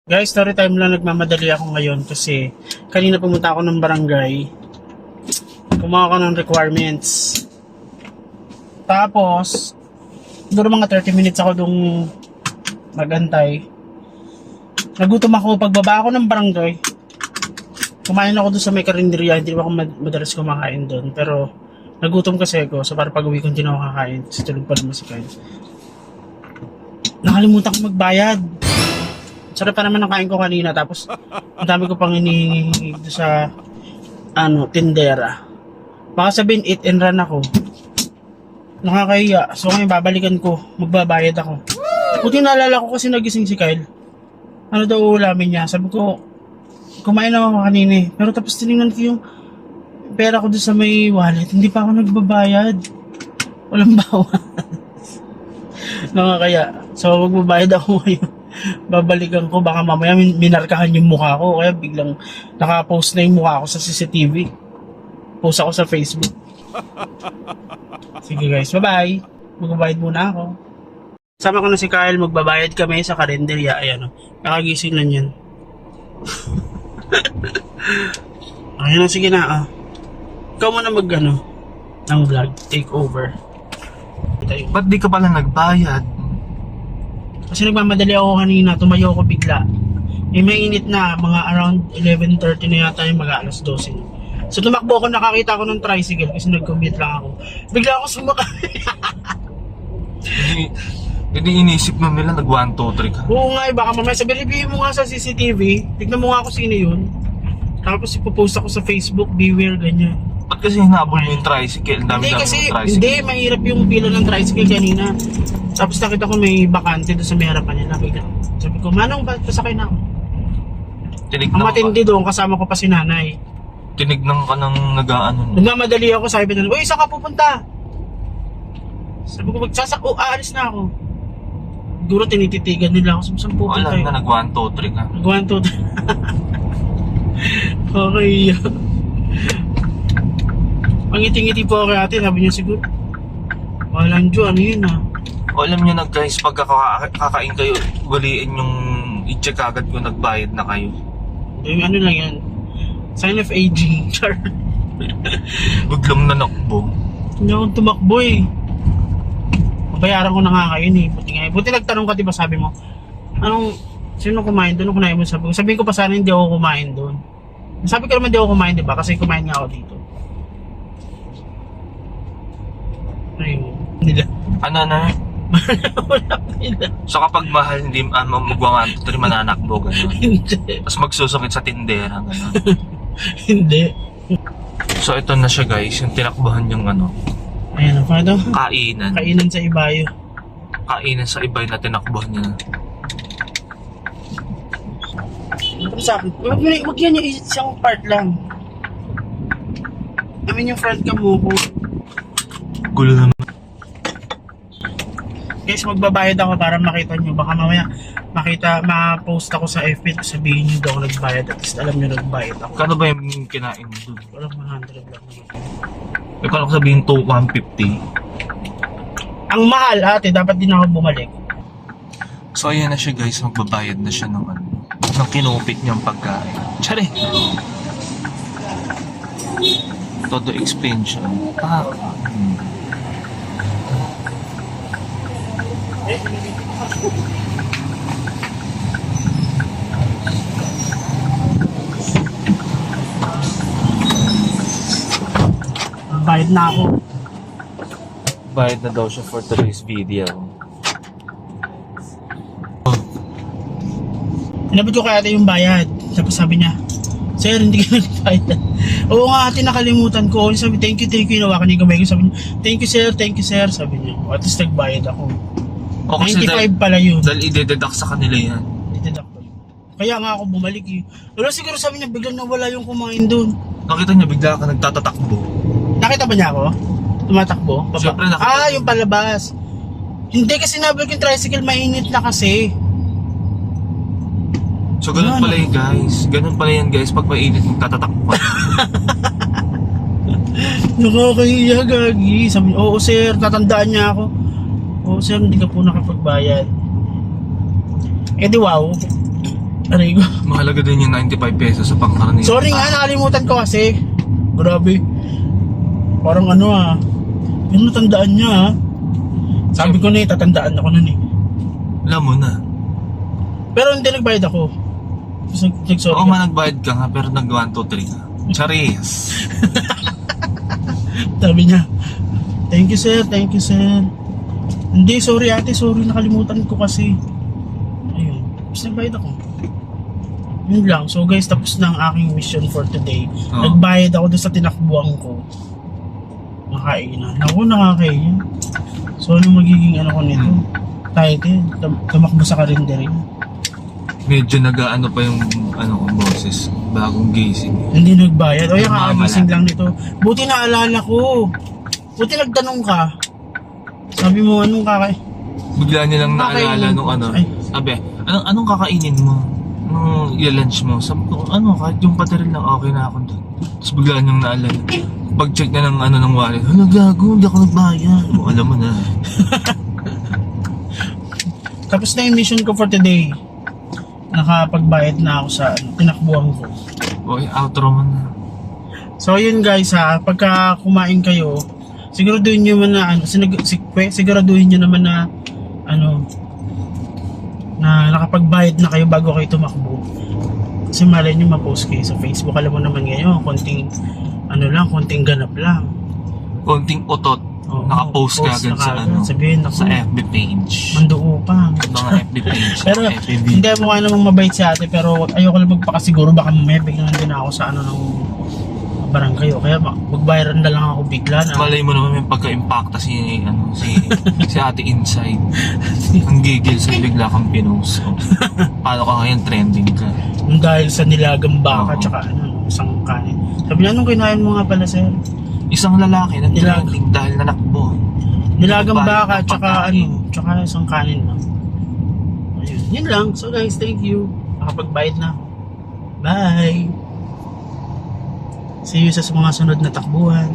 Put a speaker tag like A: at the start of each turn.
A: Guys, story time lang, nagmamadali ako ngayon kasi kanina pumunta ako ng barangay. Kumuha ako ng requirements. Tapos, siguro mga 30 minutes ako dong magantay. Nagutom ako, pagbaba ako ng barangay. Kumain ako doon sa may karinderya, hindi ako madalas kumakain doon. Pero, nagutom kasi ako, so para pag uwi ko hindi na ako kakain. Kasi tulog pa naman si Kyle. Nakalimutan ko magbayad. Sarap pa naman ang kain ko kanina, tapos ang dami ko pang hinihingi sa tindera. Baka sabihin eat and run ako. Nakakahiya. So ngayon babalikan ko, magbabayad ako. Buti naalala ko kasi nagising si Kyle. Ano daw ulamin niya? Sabi ko, kumain ako kanina eh. Pero tapos tinignan ko yung pera ko doon sa may wallet. Hindi pa ako nagbabayad. Walang bawas. Nakakaya. So magbabayad ako ngayon. Babalikan ko, baka mamaya minarkahan yung mukha ko, kaya biglang nakapost na yung mukha ko sa CCTV. Post ako sa Facebook. Sige guys, bye-bye. Magbabayad muna ako. Sama ko na si Kyle, magbabayad kami sa karinderya. Ayan o, nakagising lang yan. Ayan na, sige na. Ikaw muna ng vlog, take over.
B: Ba't di ka pala nagbayad?
A: Kasi nagmamadali ako kanina, tumayo ako bigla. Mainit na, mga around 11:30 na yata yung mag-alas 12. So tumakbo ako, nakakita ko ng tricycle kasi nag-commute lang ako. Bigla ako sumakay.
B: Hindi inisip na nila nag 1, 2, 3 ka.
A: Oo nga, baka mamaya sabi, review mo nga sa CCTV, tignan mo nga ako sino yun. Tapos ipopost ako sa Facebook, beware, ganyan.
B: Ba't kasi hinabol yung tricycle?
A: Hindi kasi, hindi, mahirap yung pila ng tricycle kanina. Tapos nakita ko may bakante doon sa may harapan niya. Sabi ko, Manong, ba't pasakay na ako? Ang matindi doon, kasama ko pa si nanay.
B: Tinignan ka ng nag-aano.
A: Nagmamadali ako, sabi na, uy, saan ka pupunta? Sabi ko, aalis na ako. Siguro tinititigan nila ako, saan pupunta
B: Wala na, nag 1, 2, 3 ka.
A: Nag 1, 2, 3. Okay. Pangiti-ngiti po ako kay ate, sabi niya siguro, walang Diyo, ano yun ah.
B: O alam niyo na guys, pag kakain kayo, waliin yung i-check agad kung nagbayad na kayo.
A: Yung ano lang yan, sign of aging. Char.
B: Biglang nanakbo.
A: Hindi akong tumakbo eh. Mabayaran ko na nga kayo eh. Buti nagtanong ka, diba sabi mo, sino kumain doon? Anong kunain mo? Sabihin ko pa sana hindi ako kumain doon. Sabi ko naman hindi ako kumain, diba? Kasi kumain nga ako dito. Ayun. Nila.
B: Ano na?
A: Wala nila.
B: So kapag mahal, hindi magwa 1, 2, 3 mananakbo, gano'n.
A: Hindi.
B: Tapos magsusungit sa tindera, gano'n.
A: Hindi.
B: So ito na siya guys, yung tinakbahan yung
A: Ayan, paano?
B: kainan.
A: Kainan sa ibayo.
B: Kainan sa ibay na tinakbahan niya.
A: Ano sa akin? Wag yan yung isang part lang. I mean yung front cam mo ko.
B: Gulo naman.
A: Guys, magbabayad ako para makita nyo. Baka mamaya ma-post ako sa FB, sabihin nyo daw ako nagbayad. At least alam nyo nagbayad ako.
B: Kano ba yung kinain mo dun?
A: Walang 100 lang naman.
B: May kano ko sabihin to 150.
A: Ang mahal ate, dapat din ako bumalik.
B: So ayan na siya guys, magbabayad na siya ng ng kinupit niyang pagkain. Tsare! Todo explain siya.
A: Bayad na ako.
B: Bayad na daw siya for today's video.
A: Inabot ko kaya ate yung bayad. Tapos sabi niya, sir, hindi ka nagbayad. Oo nga ate, nakalimutan ko. Sabi, thank you, inawakan niya kamay ko. Sabi niya, thank you sir, sabi niya. At least nagbayad ako.
B: O kasi
A: 95 pala yun.
B: Dahil i-deduct sa kanila yan.
A: Dideduct pa yun. Kaya nga ako bumalik eh. Pero siguro sabi niya, biglang nawala yung kumain doon.
B: Nakita niya bigla ka nagtatatakbo.
A: Nakita ba niya ako? Tumatakbo?
B: Siyempre nakita.
A: Yung palabas. Hindi kasi nabalik yung tricycle, mainit na kasi.
B: So ganun pala yun guys. Ganun pala yan guys pag mainit magtatatakbo.
A: Nakakahiya, gagi. Sabi, oo sir, tatandaan niya ako. Oo sir, hindi ka po nakapagbayad. Eh di wow. Aray ko.
B: Mahalaga din yung 95 pesos sa pangkaraniwan.
A: Sorry nga, nakalimutan ko kasi. Grabe. Parang ano yun natandaan niya Sabi ko na tatandaan ako nun
B: Alam mo na.
A: Pero hindi nagbayad ako. Nag-sorry
B: Oo
A: ka.
B: nga, nagbayad ka nga, pero nag 1, 2, 3 ka. Charis.
A: Sabi niya, thank you sir. Hindi, sorry ate, sorry, nakalimutan ko kasi. Ayun, tapos nagbayad ako. Yun lang. So guys, tapos na ang aking mission for today.
B: Oo.
A: Nagbayad ako doon sa tinakbuhan ko. Nakainan. Ako, nakakainan. So ano magiging ano ko nito? Title, tumakbo sa karinderya.
B: Medyo nag-ano pa yung boses. Bagong gising.
A: Hindi nagbayad. O yung
B: Mamala.
A: kakagising lang nito. Buti naalala ko. Buti nagtanong ka. Sabi mo, anong
B: Bigla niya lang naalala
A: Kakainin.
B: nung
A: Ay.
B: Sabi, anong kakainin mo? Anong i-lunch mo? Sabi ko, kahit yung pateril lang, okay na ako doon. Tapos bigla niyang naalala. Pag-check na ng wallet, hala gago, hindi ako nagbayad. Alam mo na.
A: Tapos na yung mission ko for today. Nakapagbayad na ako sa tinakbuhan ko.
B: Okay, outro mo na.
A: So yun guys pagka kumain kayo, siguraduhin nyo man na siguraduhin nyo naman na na nakapagbayad na kayo bago kayo tumakbo. Kasi malay nyo ma-post kayo sa Facebook. Alam mo naman ngayon, konting konting ganap lang.
B: Konting utot.
A: Oo,
B: Nakapost ka
A: post
B: agad
A: na
B: sa
A: kaagad. Sabihin ako,
B: sa FB page.
A: manduupang.
B: Mga FB page.
A: Pero
B: FB.
A: hindi mo nga namang mabait si ate, pero ayoko lang magpakasiguro, baka mamaya biglang din ako sa ng barangay o kaya mag-viral na lang ako bigla na.
B: Malay mo naman may pagka-impacta si ate inside. Ang gigil sa bigla kang pinost. Paano ka ngayon trending ka?
A: Dahil sa nilagang baka
B: Oo.
A: tsaka isang kanin. Sabi niya, anong kinain mo nga pala sir?
B: Isang lalaki na
A: Nilag-
B: trending dahil nanakbo.
A: Nilagang
B: Bayad
A: baka
B: ng
A: tsaka
B: pagkain.
A: tsaka isang kanin lang. Ayun, yun lang. So guys, thank you. Nakapagbayad na ako. Bye! See you sa mga sunod na takbuhan.